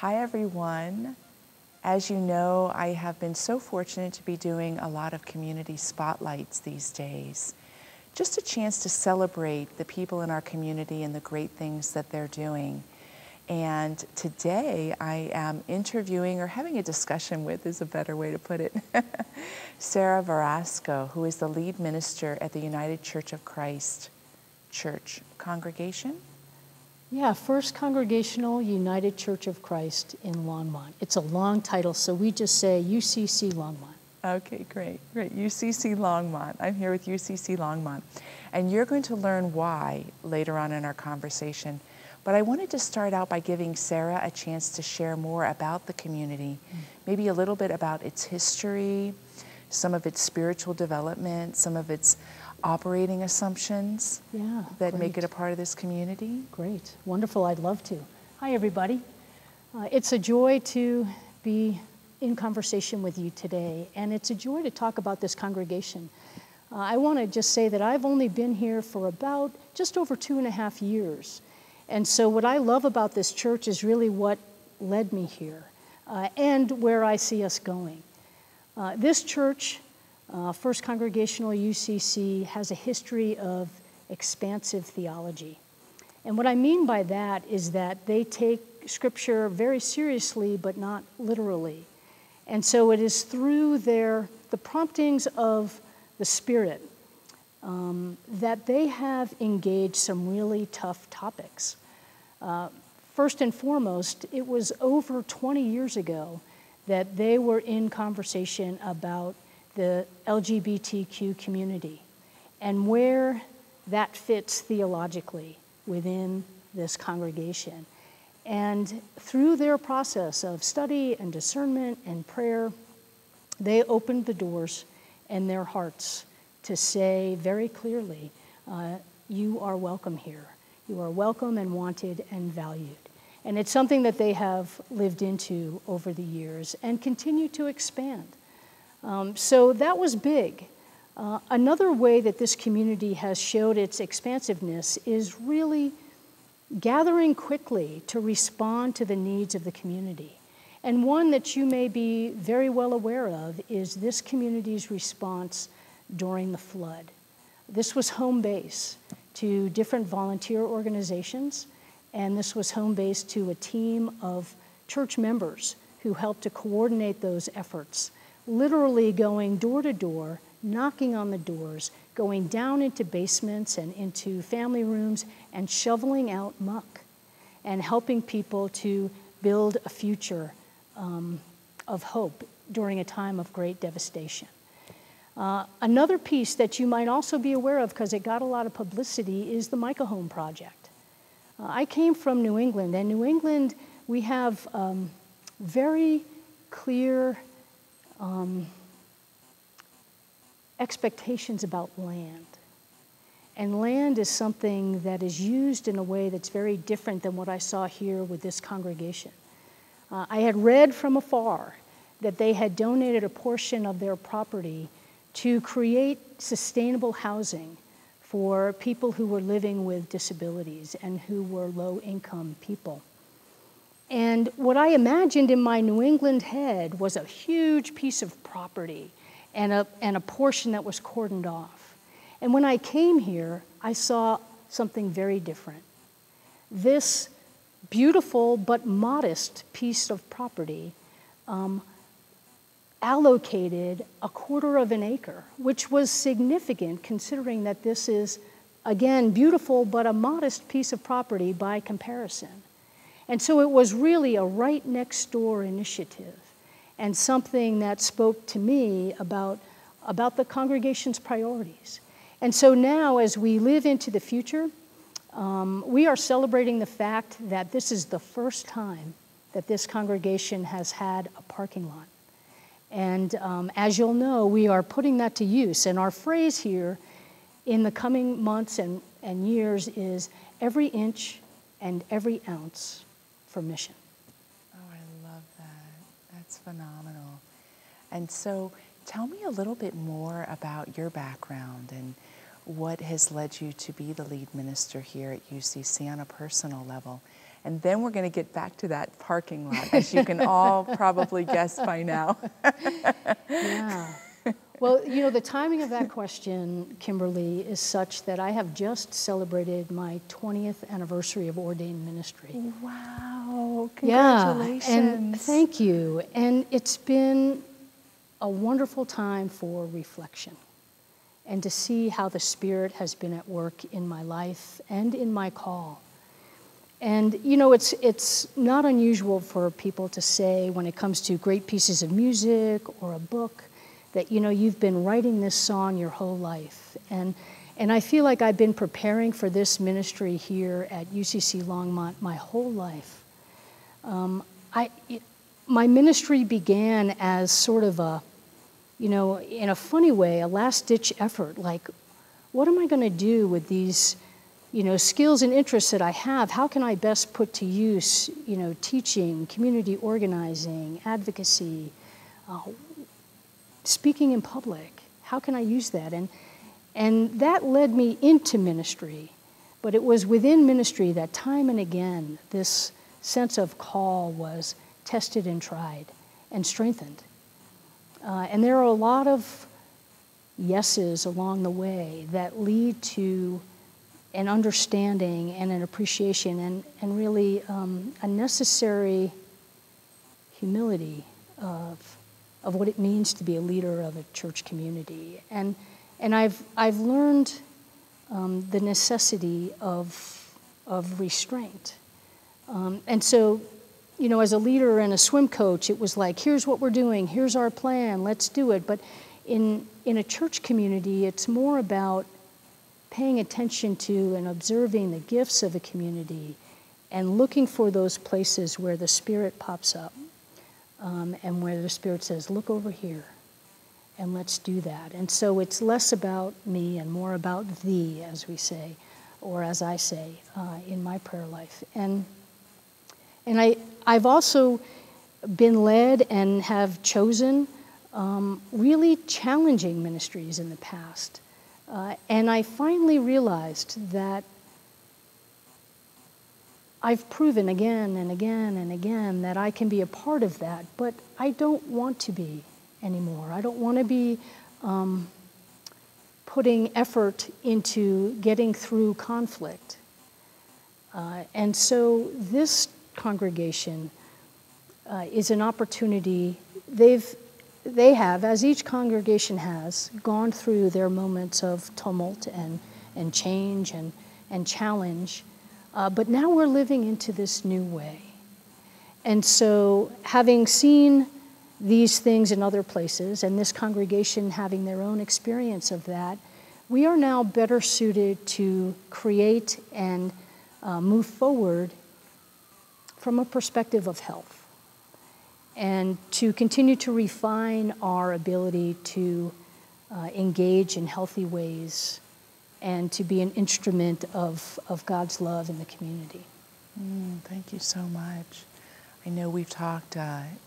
Hi everyone. As you know, I have been so fortunate to be doing a lot of community spotlights these days. Just a chance to celebrate the people in our community and the great things that they're doing. And today I am interviewing, or having a discussion with is a better way to put it, Sarah Varasco, who is the lead minister at the United Church of Christ Church congregation. Yeah, First Congregational United Church of Christ in Longmont. It's a long title, so we just say UCC Longmont. Okay, great. UCC Longmont. I'm here with UCC Longmont. And you're going to learn why later on in our conversation. But I wanted to start out by giving Sarah a chance to share more about the community, maybe a little bit about its history, some of its spiritual development, some of its operating assumptions that make it a part of this community. Great. Wonderful. I'd love to. Hi, everybody. It's a joy to be in conversation with you today, and it's a joy to talk about this congregation. I want to just say that I've only been here for about just over 2.5 years, and so what I love about this church is really what led me here and where I see us going. This church, First Congregational UCC, has a history of expansive theology. And what I mean by that is that they take Scripture very seriously, but not literally. And so it is through the promptings of the Spirit that they have engaged some really tough topics. First and foremost, it was over 20 years ago that they were in conversation about the LGBTQ community and where that fits theologically within this congregation. And through their process of study and discernment and prayer, they opened the doors and their hearts to say very clearly, you are welcome here. You are welcome and wanted and valued. And it's something that they have lived into over the years and continue to expand. So that was big. Another way that this community has showed its expansiveness is really gathering quickly to respond to the needs of the community. And one that you may be very well aware of is this community's response during the flood. This was home base to different volunteer organizations, and this was home base to a team of church members who helped to coordinate those efforts, literally going door to door, knocking on the doors, going down into basements and into family rooms and shoveling out muck and helping people to build a future of hope during a time of great devastation. Another piece that you might also be aware of, because it got a lot of publicity, is the Micah Home Project. I came from New England, and New England, we have very clear expectations about land. And land is something that is used in a way that's very different than what I saw here with this congregation. I had read from afar that they had donated a portion of their property to create sustainable housing for people who were living with disabilities and who were low-income people. And what I imagined in my New England head was a huge piece of property and a portion that was cordoned off. And when I came here, I saw something very different. This beautiful but modest piece of property allocated 1/4 of an acre, which was significant considering that this is, again, beautiful but a modest piece of property by comparison. And so it was really a right next door initiative and something that spoke to me about the congregation's priorities. And so now as we live into the future, we are celebrating the fact that this is the first time that this congregation has had a parking lot. And as you'll know, we are putting that to use. And our phrase here in the coming months and years is every inch and every ounce for mission. Oh, I love that. That's phenomenal. And so tell me a little bit more about your background and what has led you to be the lead minister here at UCC on a personal level. And then we're going to get back to that parking lot, as you can all probably guess by now. Yeah. Well, you know, the timing of that question, Kimberly, is such that I have just celebrated my 20th anniversary of ordained ministry. Wow, congratulations. Yeah, and thank you. And it's been a wonderful time for reflection and to see how the Spirit has been at work in my life and in my call. And, you know, it's not unusual for people to say when it comes to great pieces of music or a book that, you know, you've been writing this song your whole life. And I feel like I've been preparing for this ministry here at UCC Longmont my whole life. My ministry began as sort of a, you know, in a funny way, a last-ditch effort. Like, what am I going to do with these, you know, skills and interests that I have? How can I best put to use, you know, teaching, community organizing, advocacy, speaking in public? How can I use that? And that led me into ministry. But it was within ministry that time and again, this sense of call was tested and tried and strengthened. And there are a lot of yeses along the way that lead to an understanding and an appreciation and really a necessary humility of what it means to be a leader of a church community. And I've learned the necessity of restraint. And so, you know, as a leader and a swim coach, it was like, here's what we're doing, here's our plan, let's do it. But in a church community, it's more about paying attention to and observing the gifts of a community and looking for those places where the Spirit pops up and where the Spirit says, look over here and let's do that. And so it's less about me and more about thee, as we say, or as I say in my prayer life. And I've also been led and have chosen really challenging ministries in the past. And I finally realized that I've proven again and again and again that I can be a part of that, but I don't want to be anymore. I don't want to be putting effort into getting through conflict. And so this congregation is an opportunity. They have, as each congregation has, gone through their moments of tumult and change and challenge, but now we're living into this new way. And so having seen these things in other places, and this congregation having their own experience of that, we are now better suited to create and move forward from a perspective of health, and to continue to refine our ability to engage in healthy ways and to be an instrument of God's love in the community. Thank you so much. I know we've talked,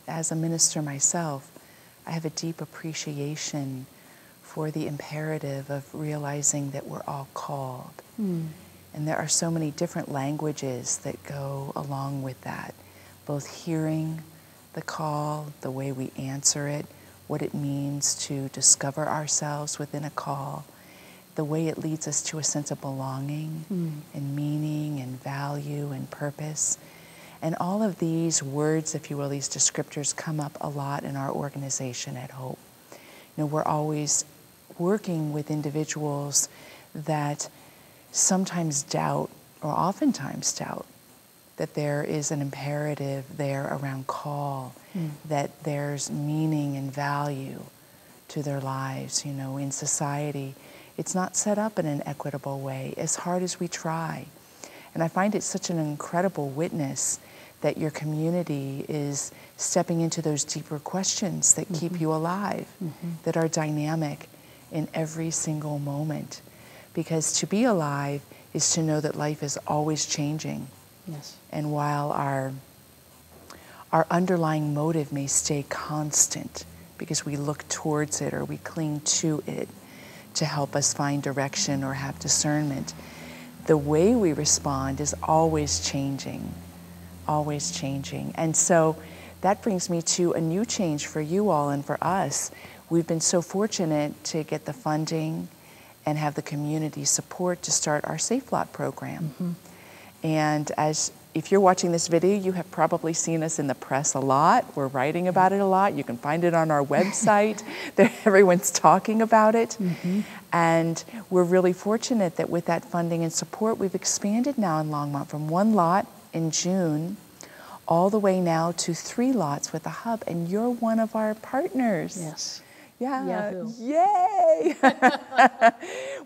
as a minister myself, I have a deep appreciation for the imperative of realizing that we're all called. And there are so many different languages that go along with that, both hearing the call, the way we answer it, what it means to discover ourselves within a call, the way it leads us to a sense of belonging and meaning and value and purpose. And all of these words, if you will, these descriptors come up a lot in our organization at Hope. You know, we're always working with individuals that sometimes doubt, or oftentimes doubt, that there is an imperative there around call, that there's meaning and value to their lives. You know, in society, it's not set up in an equitable way, as hard as we try. And I find it such an incredible witness that your community is stepping into those deeper questions that keep you alive, that are dynamic in every single moment. Because to be alive is to know that life is always changing. Yes. And while our underlying motive may stay constant because we look towards it or we cling to it to help us find direction or have discernment, the way we respond is always changing. always changing. And so that brings me to a new change for you all and for us. We've been so fortunate to get the funding and have the community support to start our Safe Lot program. And if you're watching this video, you have probably seen us in the press a lot. We're writing about it a lot. You can find it on our website. Everyone's talking about it. And we're really fortunate that with that funding and support, we've expanded now in Longmont from 1 lot in June all the way now to 3 lots with a hub. And you're one of our partners. Yes. Yeah. Yahoo. Yay!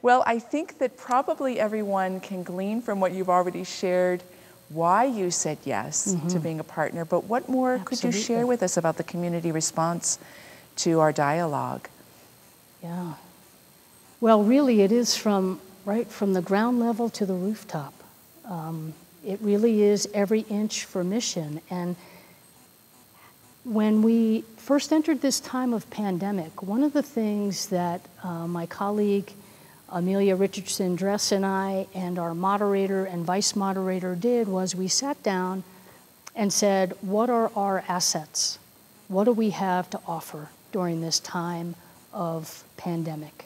Well, I think that probably everyone can glean from what you've already shared why you said yes to being a partner, but what more could you share with us about the community response to our dialogue? Yeah. Well, really, it is right from the ground level to the rooftop. It really is every inch for mission. And when we first entered this time of pandemic, one of the things that my colleague Amelia Richardson-Dress and I and our moderator and vice moderator did was we sat down and said, what are our assets? What do we have to offer during this time of pandemic?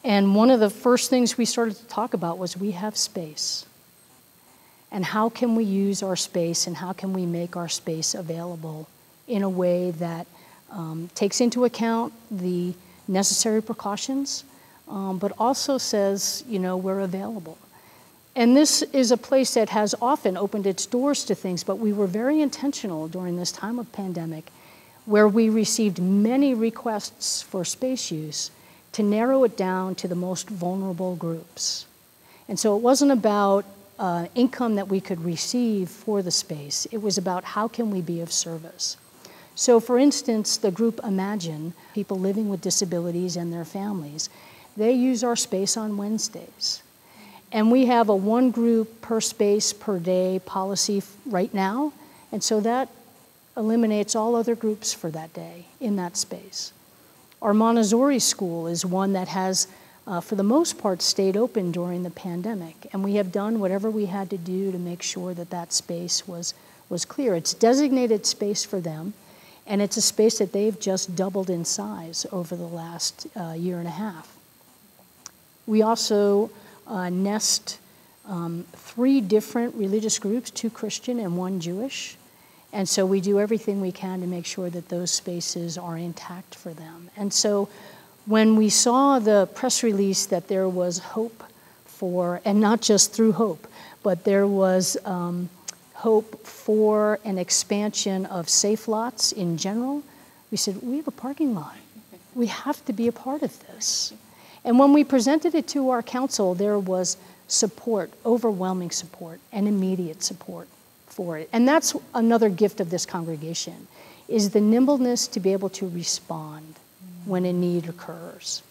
And one of the first things we started to talk about was we have space. And how can we use our space and how can we make our space available in a way that takes into account the necessary precautions, but also says, we're available. And this is a place that has often opened its doors to things, but we were very intentional during this time of pandemic where we received many requests for space use to narrow it down to the most vulnerable groups. And so it wasn't about income that we could receive for the space. It was about how can we be of service. So for instance, the group Imagine, people living with disabilities and their families, they use our space on Wednesdays. And we have a 1 group per space per day policy right now. And so that eliminates all other groups for that day in that space. Our Montessori school is one that has, for the most part, stayed open during the pandemic. And we have done whatever we had to do to make sure that that space was clear. It's designated space for them. And it's a space that they've just doubled in size over the last year and a half. We also nest 3 different religious groups, 2 Christian and 1 Jewish. And so we do everything we can to make sure that those spaces are intact for them. And so when we saw the press release that there was hope for, and not just through hope, but there was hope for an expansion of safe lots in general, we said, we have a parking lot. We have to be a part of this. And when we presented it to our council, there was support, overwhelming support, and immediate support for it. And that's another gift of this congregation, is the nimbleness to be able to respond when a need occurs.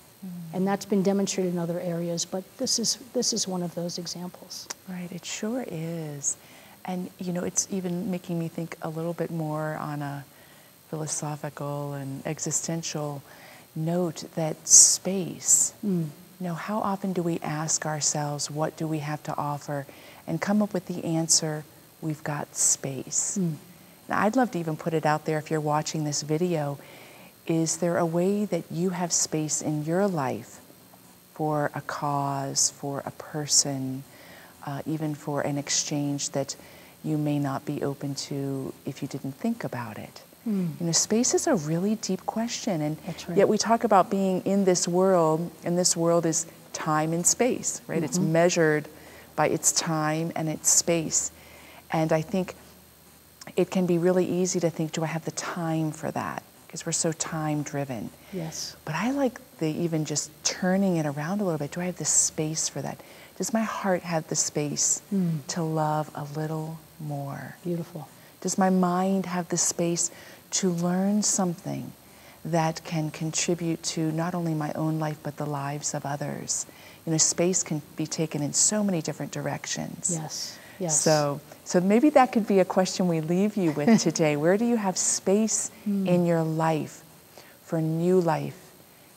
And that's been demonstrated in other areas, but this is one of those examples. Right, it sure is. And it's even making me think a little bit more on a philosophical and existential note that space, how often do we ask ourselves, what do we have to offer, and come up with the answer, we've got space. Now, I'd love to even put it out there if you're watching this video, is there a way that you have space in your life for a cause, for a person, even for an exchange that you may not be open to if you didn't think about it? Space is a really deep question, and yet we talk about being in this world, and this world is time and space, right? It's measured by its time and its space. And I think it can be really easy to think, do I have the time for that? Because we're so time driven. Yes. But I like even just turning it around a little bit. Do I have the space for that? Does my heart have the space to love a little more? Beautiful. Does my mind have the space to learn something that can contribute to not only my own life, but the lives of others? Space can be taken in so many different directions. Yes, yes. So maybe that could be a question we leave you with today. Where do you have space in your life for new life,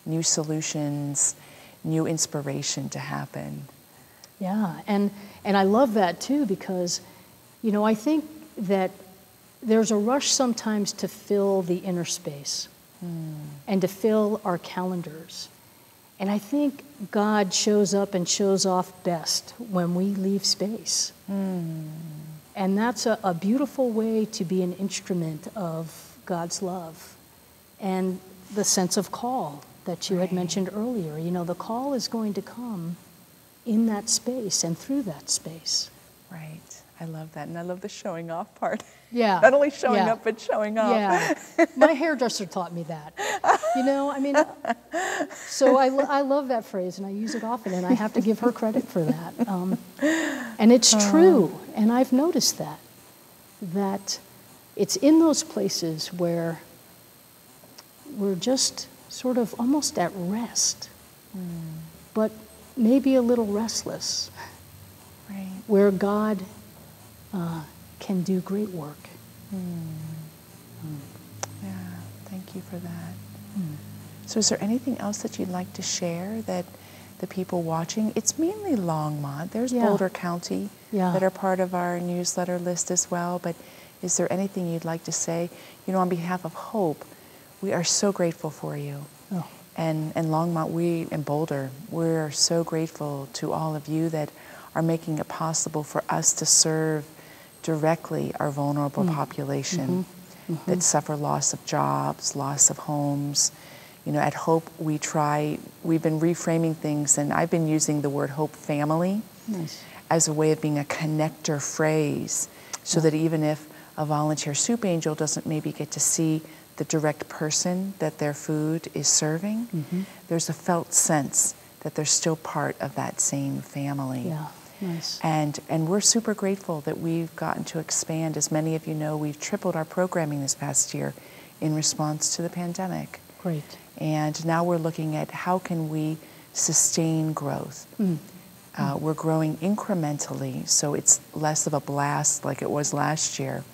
new solutions, new inspiration to happen? Yeah, and I love that too, because You know, I think that there's a rush sometimes to fill the inner space and to fill our calendars. And I think God shows up and shows off best when we leave space. And that's a beautiful way to be an instrument of God's love. And the sense of call that you had mentioned earlier. You know, the call is going to come in that space and through that space. Right. I love that. And I love the showing off part. Yeah. Not only showing up, but showing off. Yeah. My hairdresser taught me that. You know, I mean, so I love that phrase, and I use it often, and I have to give her credit for that. And it's true, and I've noticed that it's in those places where we're just sort of almost at rest, but maybe a little restless, where God can do great work. Yeah, thank you for that. So is there anything else that you'd like to share that the people watching, it's mainly Longmont, there's Boulder County that are part of our newsletter list as well, but is there anything you'd like to say? You know, on behalf of Hope, we are so grateful for you. And Longmont, we in Boulder, we're so grateful to all of you that are making it possible for us to serve directly our vulnerable population that suffer loss of jobs, loss of homes. You know, at Hope, we've been reframing things, and I've been using the word Hope Family as a way of being a connector phrase, so that even if a volunteer soup angel doesn't maybe get to see the direct person that their food is serving, there's a felt sense that they're still part of that same family. And we're super grateful that we've gotten to expand. As many of you know, we've tripled our programming this past year in response to the pandemic. Great. And now we're looking at how can we sustain growth. We're growing incrementally, so it's less of a blast like it was last year.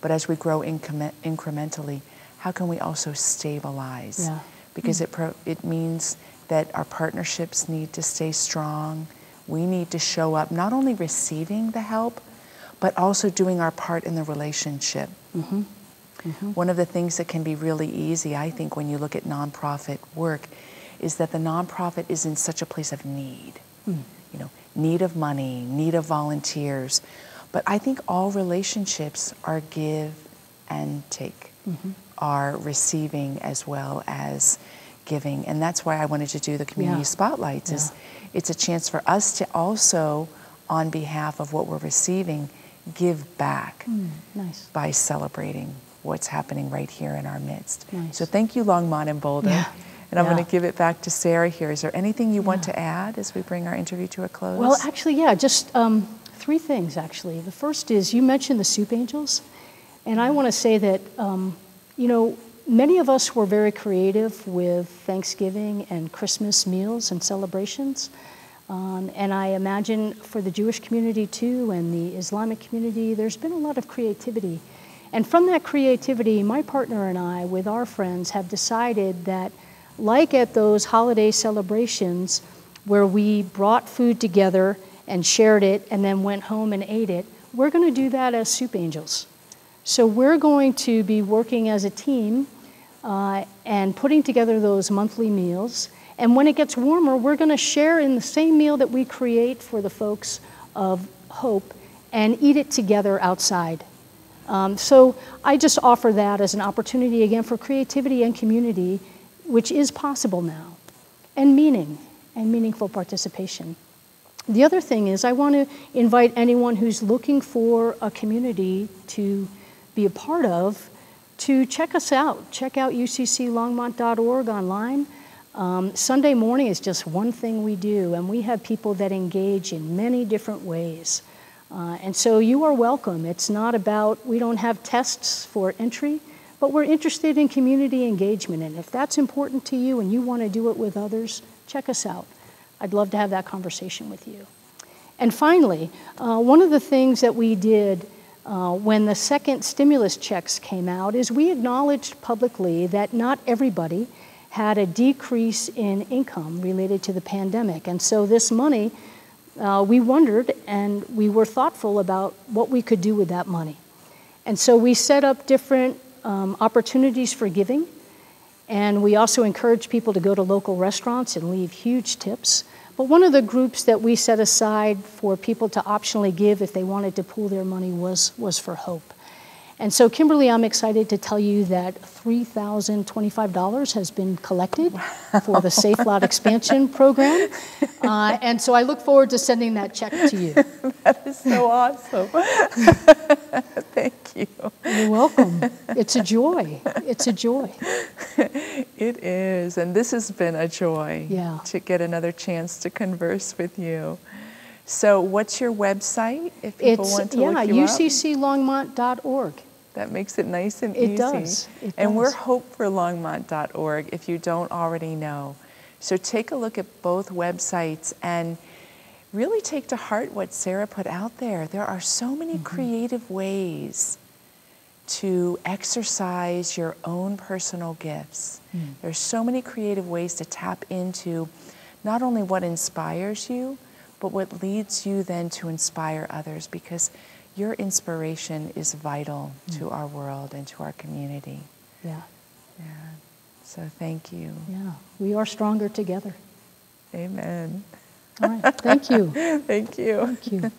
But as we grow incrementally, how can we also stabilize? Because it means that our partnerships need to stay strong. We need to show up not only receiving the help, but also doing our part in the relationship. One of the things that can be really easy, I think, when you look at nonprofit work, is that the nonprofit is in such a place of need. You know, need of money, need of volunteers. But I think all relationships are give and take, are receiving as well as giving. And that's why I wanted to do the community spotlights. Is it's a chance for us to also, on behalf of what we're receiving, give back by celebrating what's happening right here in our midst. So thank you, Longmont and Boulder. And I'm going to give it back to Sarah here. Is there anything you want to add as we bring our interview to a close? Well, actually, just 3 things, actually. The first is, you mentioned the soup angels. And I want to say that, you know, many of us were very creative with Thanksgiving and Christmas meals and celebrations. And I imagine for the Jewish community too, and the Islamic community, there's been a lot of creativity. And from that creativity, my partner and I, with our friends, have decided that, like at those holiday celebrations where we brought food together and shared it and then went home and ate it, we're going to do that as soup angels. So we're going to be working as a team and putting together those monthly meals. And when it gets warmer, we're going to share in the same meal that we create for the folks of Hope and eat it together outside. So I just offer that as an opportunity, again, for creativity and community, which is possible now, and meaning and meaningful participation. The other thing is, I want to invite anyone who's looking for a community to be a part of to check us out. Check out ucclongmont.org online. Sunday morning is just one thing we do, and we have people that engage in many different ways. And so you are welcome. It's not about, we don't have tests for entry, but we're interested in community engagement. And if that's important to you and you want to do it with others, check us out. I'd love to have that conversation with you. And finally, one of the things that we did when the second stimulus checks came out is we acknowledged publicly that not everybody had a decrease in income related to the pandemic. And so this money we wondered and we were thoughtful about what we could do with that money. And so we set up different opportunities for giving, and we also encourage people to go to local restaurants and leave huge tips. But one of the groups that we set aside for people to optionally give if they wanted to pool their money was for Hope. And so, Kimberly, I'm excited to tell you that $3,025 has been collected for the Safe Lot Expansion Program. And so I look forward to sending that check to you. That is so awesome. Thank you. You're welcome. It's a joy. It's a joy. It is. And this has been a joy to get another chance to converse with you. So what's your website if people want to look you up? ucclongmont.org. That makes it nice and easy. It does. And we're hopeforlongmont.org if you don't already know. So take a look at both websites and really take to heart what Sarah put out there. There are so many creative ways to exercise your own personal gifts. There's so many creative ways to tap into not only what inspires you, but what leads you then to inspire others, because your inspiration is vital to our world and to our community. Yeah. Yeah. So thank you. Yeah. We are stronger together. Amen. All right. Thank you. Thank you. Thank you.